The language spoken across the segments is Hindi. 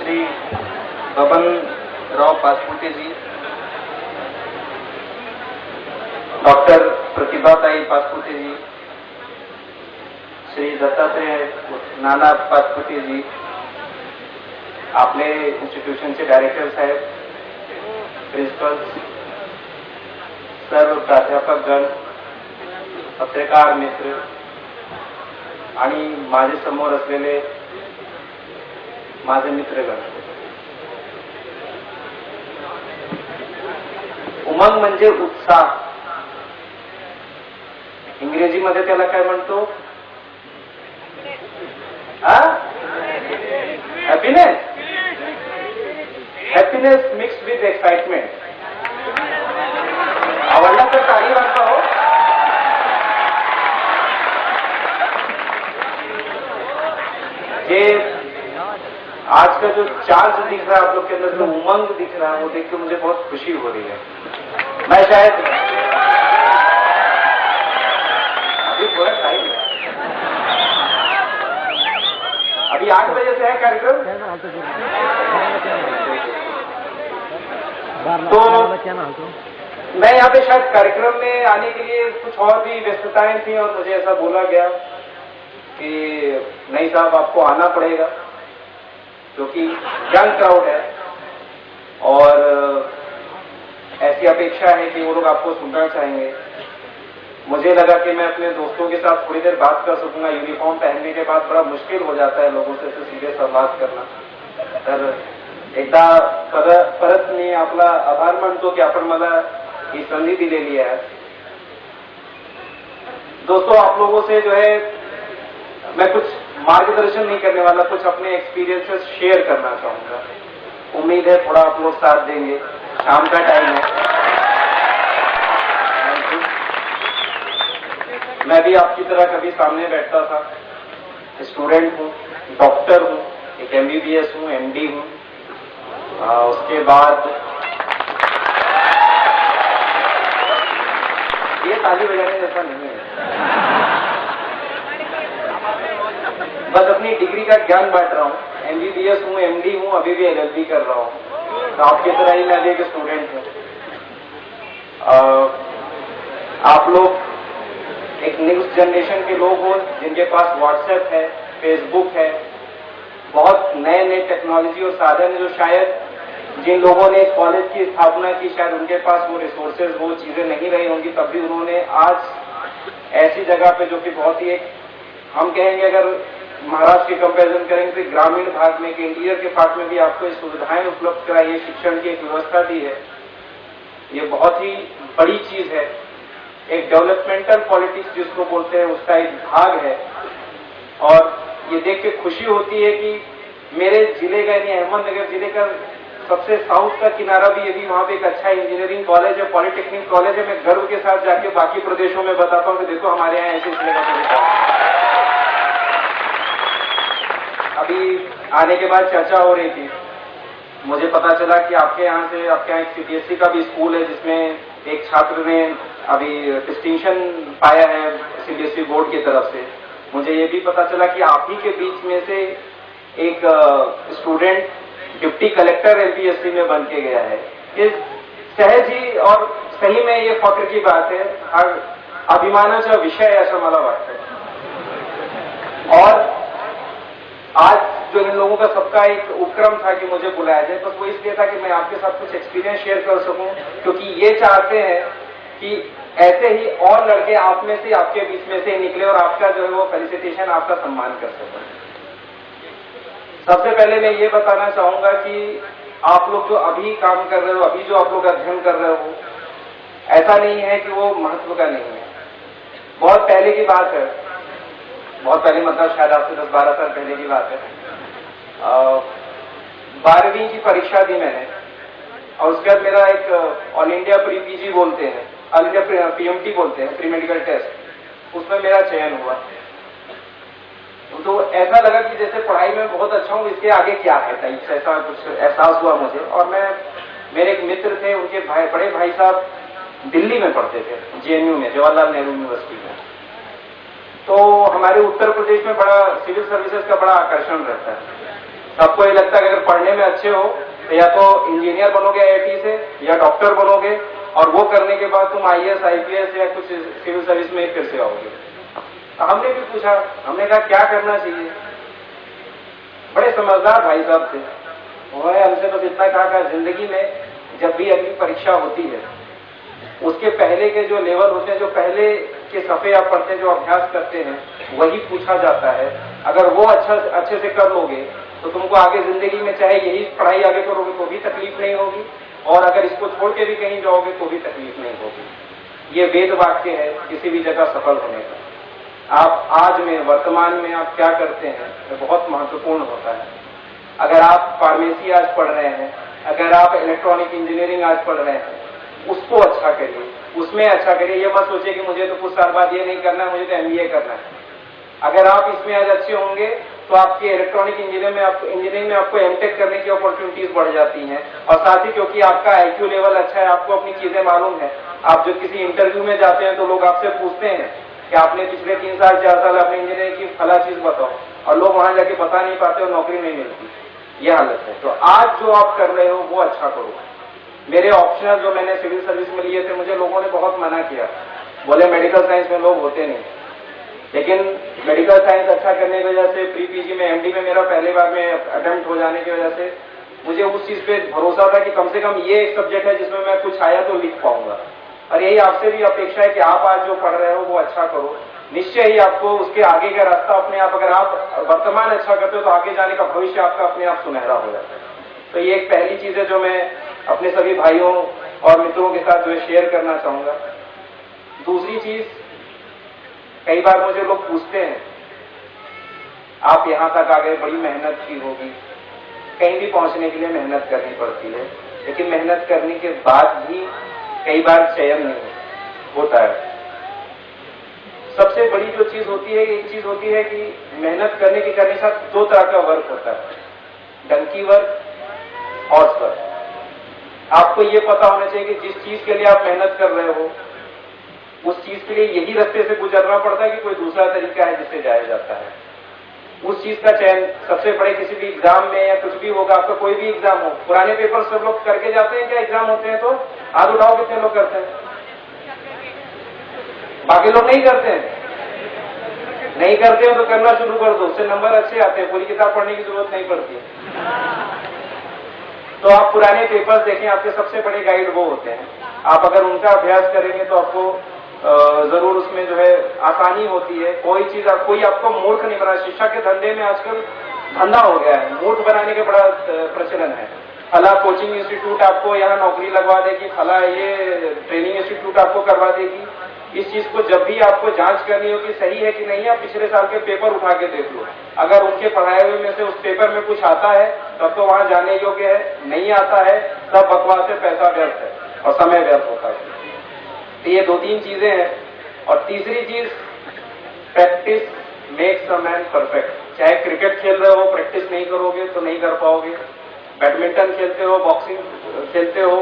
श्री बबन राव पासपुते जी, डॉक्टर प्रतिभाताई पासपुते जी, श्री दत्तात्रेय नाना पासपुते जी, आपले इंस्टीट्यूशनचे डायरेक्टर साहेब, प्रिन्सिपल, सर्व प्राध्यापकगण, पत्रकार मित्र आणि माझे समोर असलेले माझे मित्रगण. उमंग म्हणजे उत्साह. इंग्रजीमध्ये त्याला काय म्हणतो? Happiness. Happiness mix with excitement. आवडला तर ताली वाजवा हो. ये आज का जो चार्ज दिख रहा है आप लोग के अंदर, जो उमंग दिख रहा है, वो देख के मुझे बहुत खुशी हो रही है. मैं शायद अभी थोड़ा टाइम है, अभी 8 बजे से है कार्यक्रम, तो मैं यहाँ पे शायद कार्यक्रम में आने के लिए कुछ और भी व्यस्तताएं थी और मुझे ऐसा बोला गया कि नहीं साहब आपको आना पड़ेगा क्योंकि यंग क्राउड है और ऐसी अपेक्षा है कि वो लोग आपको सुनना चाहेंगे. मुझे लगा कि मैं अपने दोस्तों के साथ थोड़ी देर बात कर सकूंगा. यूनिफॉर्म पहनने के बाद बड़ा मुश्किल हो जाता है लोगों से सीधे संवाद करना. तर एकदा परत मी आपला आभार मानतो की आपण मला ही संधी दिलेली आहे. दोस्तों, आप लोगों से जो है मैं कुछ मार्गदर्शन नहीं करने वाला, कुछ अपने एक्सपीरियंसेस शेयर करना चाहूंगा. उम्मीद है थोड़ा आप लोग साथ देंगे. शाम का टाइम है. मैं भी आपकी तरह कभी सामने बैठता था. स्टूडेंट हूँ, डॉक्टर हूँ, एक MBBS हूँ, MD हूँ. उसके बाद ये ताली बजाने जैसा नहीं है, बस अपनी डिग्री का ज्ञान बांट रहा हूँ. MBBS हूँ, MD हूँ, अभी भी LLB कर रहा हूँ. तो आपकी तरह ही मैं भी एक स्टूडेंट हूँ. आप लोग एक नेक्स्ट जनरेशन के लोग हो जिनके पास व्हाट्सएप है, फेसबुक है, बहुत नए नए टेक्नोलॉजी और साधन जो शायद जिन लोगों ने कॉलेज की स्थापना की शायद उनके पास वो रिसोर्सेज, वो चीजें नहीं रही होंगी, तब भी उन्होंने आज ऐसी जगह पे जो कि बहुत ही एक, हम कहेंगे अगर महाराष्ट्र की कंपैरिजन करेंगे तो ग्रामीण भाग में, इंटीरियर के पार्ट में भी आपको ये सुविधाएं उपलब्ध कराई है, शिक्षण की एक व्यवस्था दी है. ये बहुत ही बड़ी चीज है. एक डेवलपमेंटल पॉलिटिक्स जिसको बोलते हैं उसका एक भाग है. और ये देख के खुशी होती है कि मेरे जिले का यानी अहमदनगर जिले का सबसे साउथ का किनारा भी यदि वहां पे एक अच्छा इंजीनियरिंग कॉलेज है, पॉलिटेक्निक कॉलेज है, मैं गर्व के साथ जाके बाकी प्रदेशों में बताता हूं कि देखो हमारे यहाँ ऐसे इसलिए का. अभी आने के बाद चर्चा हो रही थी, मुझे पता चला कि आपके यहाँ एक CBSE का भी स्कूल है जिसमें एक छात्र ने अभी डिस्टिंक्शन पाया है CBSE बोर्ड की तरफ से. मुझे ये भी पता चला कि आप ही के बीच में से एक स्टूडेंट डिप्टी कलेक्टर LPSC में बन के गया है. ये सहज ही और सही में ये फख्र की बात है. हर अभिमानाचा विषय है ऐसा मला वाटतं. और आज जो इन लोगों का सबका एक उपक्रम था कि मुझे बुलाया जाए, बस वो इसलिए था कि मैं आपके साथ कुछ एक्सपीरियंस शेयर कर सकूं, क्योंकि ये चाहते हैं कि ऐसे ही और लड़के आप में से, आपके बीच में से निकले और आपका जो है वो फेलिसिटेशन, आपका सम्मान कर सकें. सबसे पहले मैं ये बताना चाहूंगा कि आप लोग जो अभी काम कर रहे हो, अभी जो आप लोग अध्ययन कर रहे हो, ऐसा नहीं है कि वो महत्व का नहीं है. बहुत पहले की बात है, बहुत पहले मतलब शायद आपसे 10-12 साल पहले की बात है. 12वीं की परीक्षा दी मैंने और उसके बाद मेरा एक ऑल इंडिया प्री PG बोलते हैं, ऑल इंडिया PMT बोलते हैं, प्री मेडिकल टेस्ट, उसमें मेरा चयन हुआ. तो ऐसा लगा कि जैसे पढ़ाई में बहुत अच्छा हूँ, इसके आगे क्या है टाइप ऐसा कुछ एहसास हुआ मुझे. और मेरे एक मित्र थे, उनके बड़े भाई साहब दिल्ली में पढ़ते थे, JNU में, जवाहरलाल नेहरू यूनिवर्सिटी में. तो हमारे उत्तर प्रदेश में बड़ा सिविल सर्विसेज का बड़ा आकर्षण रहता है. सबको ये लगता है कि अगर पढ़ने में अच्छे हो तो या तो इंजीनियर बनोगे आईआईटी से या डॉक्टर बनोगे, और वो करने के बाद तुम आईएएस आईपीएस या कुछ सिविल सर्विस में फिर से आओगे। तो हमने भी पूछा, हमने कहा क्या करना चाहिए। बड़े समझदार भाई साहब थे, उन्होंने हमसे बस इतना कहा जिंदगी में जब भी अगली परीक्षा होती है उसके पहले के जो लेवल होते हैं, जो पहले के सफ़े आप पढ़ते हैं, जो अभ्यास करते हैं, वही पूछा जाता है। अगर वो अच्छे से कर लोगे तो तुमको आगे जिंदगी में चाहे यही पढ़ाई आगे करोगे तो भी तकलीफ नहीं होगी, और अगर इसको छोड़ के भी कहीं जाओगे तो भी तकलीफ नहीं होगी। ये वेद वाक्य है किसी भी जगह सफल होने का। आप आज में वर्तमान में आप क्या करते हैं ये बहुत महत्वपूर्ण होता है। अगर आप फार्मेसी आज पढ़ रहे हैं, अगर आप इलेक्ट्रॉनिक इंजीनियरिंग आज पढ़ रहे हैं, उसको अच्छा करिए, उसमें अच्छा करिए। ये मत सोचिए कि मुझे तो कुछ साल बाद ये नहीं करना है, मुझे तो एमबीए करना है। अगर आप इसमें आज अच्छे होंगे तो आपके इलेक्ट्रॉनिक इंजीनियरिंग में आपको एमटेक करने की अपॉर्चुनिटीज बढ़ जाती हैं, और साथ ही क्योंकि आपका आईक्यू लेवल अच्छा है, आपको अपनी चीजें मालूम है, आप जो किसी इंटरव्यू में जाते हैं तो लोग आपसे पूछते हैं कि आपने पिछले 3 साल 4 साल अपने इंजीनियरिंग की फला चीज बताओ, और लोग वहां जाके बता नहीं पाते और नौकरी नहीं मिलती। यह हालत है। तो आज जो आप कर रहे हो वो अच्छा करो। मेरे ऑप्शनल जो मैंने सिविल सर्विस में लिए थे, मुझे लोगों ने बहुत मना किया, बोले मेडिकल साइंस में लोग होते नहीं। लेकिन मेडिकल साइंस अच्छा करने की वजह से प्री पीजी में एमडी में मेरा पहले बार में अटेम्प्ट हो जाने की वजह से मुझे उस चीज पे भरोसा था कि कम से कम ये एक सब्जेक्ट है जिसमें मैं कुछ आया तो लिख पाऊंगा। और यही आपसे भी अपेक्षा है कि आप आज जो पढ़ रहे हो वो अच्छा करो। निश्चय ही आपको उसके आगे का रास्ता अपने आप, अगर आप वर्तमान अच्छा करते हो तो आगे जाने का भविष्य आपका अपने आप सुनहरा हो जाता है। तो ये एक पहली चीज है जो मैं अपने सभी भाइयों और मित्रों के साथ जो है शेयर करना चाहूंगा। दूसरी चीज, कई बार मुझे लोग पूछते हैं आप यहां तक आ गए, बड़ी मेहनत की होगी। कहीं भी पहुंचने के लिए मेहनत करनी पड़ती है, लेकिन मेहनत करने के बाद भी कई बार चयन नहीं होता है। सबसे बड़ी जो चीज होती है, एक चीज होती है कि मेहनत करने के साथ 2 तरह का वर्क होता है, डंकी वर्क और वर्क। आपको ये पता होना चाहिए कि जिस चीज के लिए आप मेहनत कर रहे हो उस चीज के लिए यही रास्ते से गुजरना पड़ता है कि कोई दूसरा तरीका है जिससे जाया जाता है। उस चीज का चयन सबसे बड़े किसी भी एग्जाम में या कुछ भी होगा, आपका कोई भी एग्जाम हो, पुराने पेपर सब लोग करके जाते हैं क्या एग्जाम होते हैं तो? हाथ उठाओ कितने लोग करते हैं? बाकी लोग नहीं करते हैं। नहीं करते हैं तो करना शुरू कर दो, उससे नंबर अच्छे आते हैं, पूरी किताब पढ़ने की जरूरत नहीं पड़ती है। तो आप पुराने पेपर्स देखें, आपके सबसे बड़े गाइड वो होते हैं। आप अगर उनका अभ्यास करेंगे तो आपको जरूर उसमें जो है आसानी होती है। कोई आपको मूर्ख नहीं बना। शिक्षा के धंधे में आजकल धंधा हो गया है, मूर्ख बनाने का बड़ा प्रचलन है। फला कोचिंग इंस्टीट्यूट आपको यहाँ नौकरी लगवा देगी, फला ये ट्रेनिंग इंस्टीट्यूट आपको करवा देगी। इस चीज को जब भी आपको जांच करनी हो कि सही है कि नहीं, आप पिछले साल के पेपर उठा के देख लो। अगर उनके पढ़ाए हुए में से उस पेपर में कुछ आता है तब तो वहां जाने योग्य है, नहीं आता है तब बकवास से पैसा व्यर्थ है और समय व्यर्थ होता है। तो ये 2-3 चीजें हैं। और तीसरी चीज, practice makes a man perfect. चाहे क्रिकेट खेल रहे हो, प्रैक्टिस नहीं करोगे तो नहीं कर पाओगे। बैडमिंटन खेलते हो, बॉक्सिंग खेलते हो,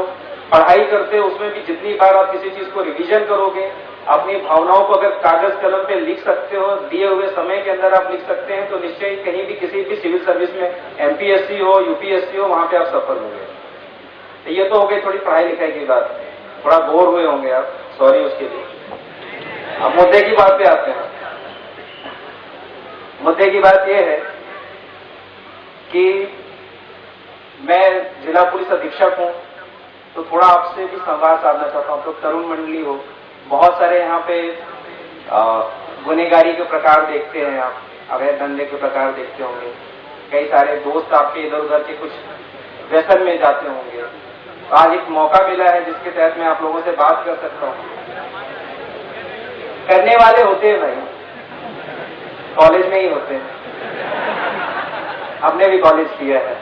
पढ़ाई करते हो, उसमें भी जितनी बार आप किसी चीज को रिवीजन करोगे, अपनी भावनाओं को अगर कागज कलम पे लिख सकते हो, दिए हुए समय के अंदर आप लिख सकते हैं, तो निश्चय ही कहीं भी किसी भी सिविल सर्विस में एमपीएससी हो, यूपीएससी हो, वहां पे आप सफल होंगे। तो ये तो हो गई थोड़ी पढ़ाई लिखाई की बात। थोड़ा बोर हुए होंगे आप, सॉरी उसके लिए। अब मुद्दे की बात पे आते हैं। मुद्दे की बात यह है कि मैं जिला पुलिस अधीक्षक हूं, तो थोड़ा आपसे भी संवाद साधना चाहता हूं। तो तरुण मंडली हो, बहुत सारे यहाँ पे गुनेगारी के प्रकार देखते हैं आप, अवैध धंधे के प्रकार देखते होंगे। कई सारे दोस्त आपके इधर उधर के कुछ व्यसन में जाते होंगे। आज एक मौका मिला है जिसके तहत मैं आप लोगों से बात कर सकता हूं। करने वाले होते हैं भाई, कॉलेज में ही होते हैं। हमने भी कॉलेज किया है।